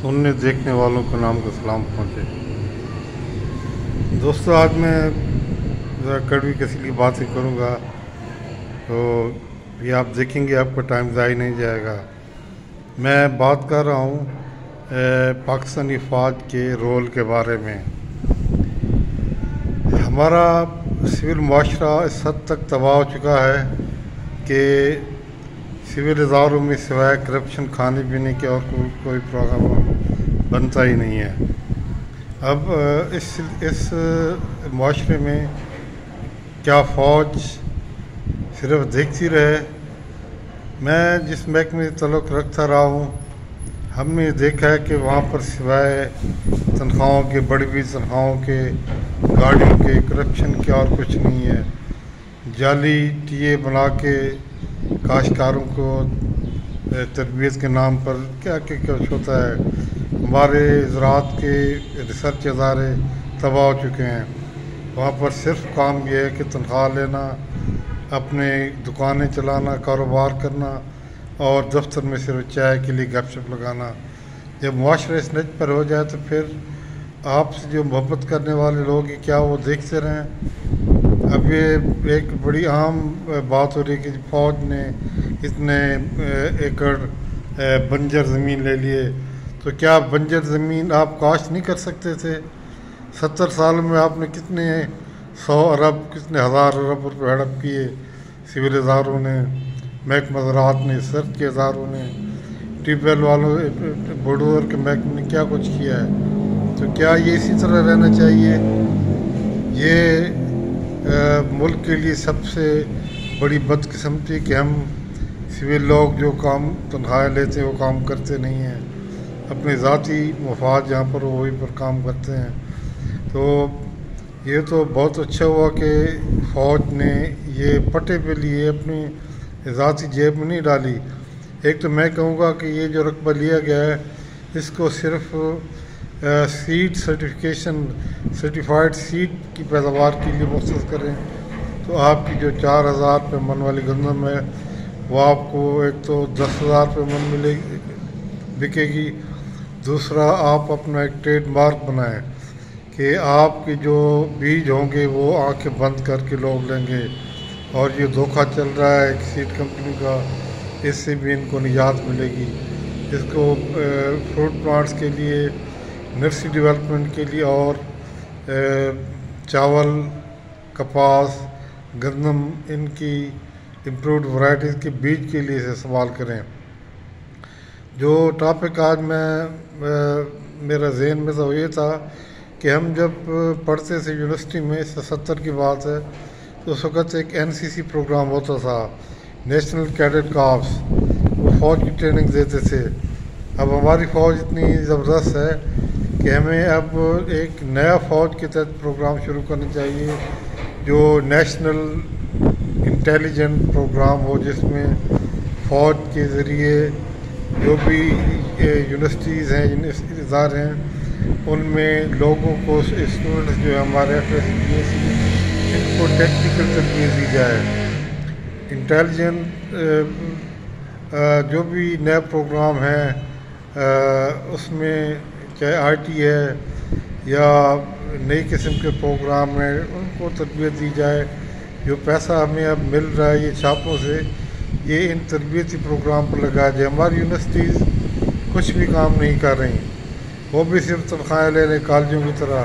سننے دیکھنے والوں کو نام کا سلام پہنچے۔ دوستو، آج میں ذرا کڑوی کسیلی باتیں کروں گا، تو یہ آپ دیکھیں گے، آپ کا ٹائم ضائع نہیں جائے گا۔ میں بات کر رہا ہوں پاکستانی فوج کے رول کے بارے میں۔ ہمارا سول معاشرہ اس حد تک تباہ ہو چکا ہے کہ سول اداروں میں سوائے کرپشن کھانے پینے کے اور کوئی پروگرام بنتا ہی نہیں ہے۔ اب اس معاشرے میں کیا فوج صرف دیکھتی رہے؟ میں جس محکمے سے تعلق رکھتا رہا ہوں، ہم نے دیکھا ہے کہ وہاں پر سوائے تنخواہوں کے، بڑی بڑی تنخواہوں کے، گاڑیوں کے، کرپشن کے اور کچھ نہیں ہے۔ جعلی ٹی اے بنا کے کاشتکاروں کو تربیت کے نام پر کیا کچھ ہوتا ہے۔ ہمارے زراعت کے ریسرچ ادارے تباہ ہو چکے ہیں۔ وہاں پر صرف کام یہ ہے کہ تنخواہ لینا، اپنے دکانیں چلانا، کاروبار کرنا اور دفتر میں صرف چائے کے لیے گپ شپ لگانا۔ جب معاشرہ اس نچ پر ہو جائے تو پھر آپ سے جو محبت کرنے والے لوگ ہیں، کیا وہ دیکھتے رہیں؟ اب یہ ایک بڑی عام بات ہو رہی ہے کہ فوج نے اتنے ایکڑ بنجر زمین لے لیے، تو کیا بنجر زمین آپ کاشت نہیں کر سکتے تھے؟ 70 سال میں آپ نے کتنے 100 ارب، کتنے ہزار ارب روپے ہڑپ کیے سول اداروں نے، محکمہ زراعت نے، سرچ کے اداروں نے، ٹیوب ویل والوں، بڈور کے محکمے نے کیا کچھ کیا ہے؟ تو کیا یہ اسی طرح رہنا چاہیے؟ یہ ملک کے لیے سب سے بڑی بدقسمتی کہ ہم سول لوگ جو کام تنخواہیں لیتے ہیں وہ کام کرتے نہیں ہیں، اپنے ذاتی مفاد جہاں پر وہی پر کام کرتے ہیں۔ تو یہ تو بہت اچھا ہوا کہ فوج نے یہ پٹے پہ لیے، اپنی ذاتی جیب میں نہیں ڈالی۔ ایک تو میں کہوں گا کہ یہ جو رقبہ لیا گیا ہے، اس کو صرف سیڈ سرٹیفائڈ سیڈ کی پیداوار کے لیے مختص کریں، تو آپ کی جو 4000 روپے من والی گندم ہے وہ آپ کو ایک تو 10,000 روپے من بکے گی۔ دوسرا، آپ اپنا ایک ٹریڈ مارک بنائیں کہ آپ کے جو بیج ہوں گے وہ آنکھیں بند کر کے لوگ لیں گے، اور یہ دھوکہ چل رہا ہے ایک سیڈ کمپنی کا، اس سے بھی ان کو نجات ملے گی۔ اس کو فروٹ پلانٹس کے لیے، نرسری ڈیولپمنٹ کے لیے اور چاول، کپاس، گندم، ان کی امپرووڈ ورائٹیز کے بیج کے لیے استعمال کریں۔ جو ٹاپک آج میرا ذہن میں تو یہ تھا کہ ہم جب پڑھتے تھے یونیورسٹی میں، 70 کی بات ہے، تو اس وقت ایک NCC پروگرام ہوتا تھا، نیشنل کیڈٹ کارپس، وہ فوج کی ٹریننگ دیتے تھے۔ اب ہماری فوج اتنی زبردست ہے کہ ہمیں اب ایک نیا فوج کے تحت پروگرام شروع کرنا چاہیے، جو نیشنل انٹیلیجنٹ پروگرام ہو، جس میں فوج کے ذریعے جو بھی یونیورسٹیز ہیں، ادارے ہیں، ان میں لوگوں کو، اسٹوڈنٹس جو ہمارے ان کو ٹیکنیکل تربیت دی جائے۔ انٹیلیجنٹ جو بھی نیا پروگرام ہے، اس میں چاہے IT ہے یا نئی قسم کے پروگرام ہیں، ان کو تربیت دی جائے۔ جو پیسہ ہمیں اب مل رہا ہے یہ چھاپوں سے، یہ ان تربیتی پروگرام پر لگایا جائے۔ ہماری یونیورسٹیز کچھ بھی کام نہیں کر رہی، وہ بھی صرف تنخواہیں لے رہے کالجوں کی طرح۔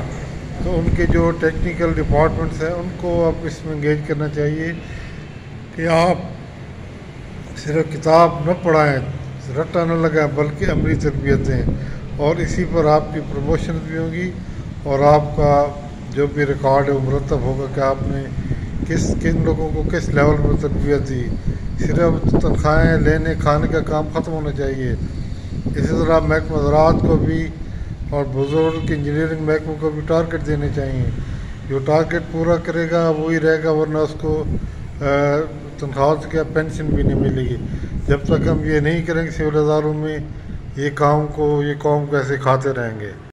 تو ان کے جو ٹیکنیکل ڈپارٹمنٹس ہیں، ان کو اب اس میں انگیج کرنا چاہیے کہ آپ صرف کتاب نہ پڑھائیں، رٹا نہ لگائیں، بلکہ عملی تربیت دیں، اور اسی پر آپ کی پروموشن بھی ہوگی، اور آپ کا جو بھی ریکارڈ ہے وہ مرتب ہوگا کہ آپ نے کن لوگوں کو کس لیول پر تربیت دی۔ صرف تنخواہیں لینے کھانے کا کام ختم ہونا چاہیے۔ اسی طرح محکمہ زراعت کو بھی اور بزرگ کے انجینئرنگ محکموں کو بھی ٹارگٹ دینے چاہیے۔ جو ٹارگٹ پورا کرے گا وہی رہے گا، ورنہ اس کو تنخواہ سے کیا پینشن بھی نہیں ملے گی۔ جب تک ہم یہ نہیں کریں گے سول اداروں میں، یہ قوم کو ایسے کھاتے رہیں گے۔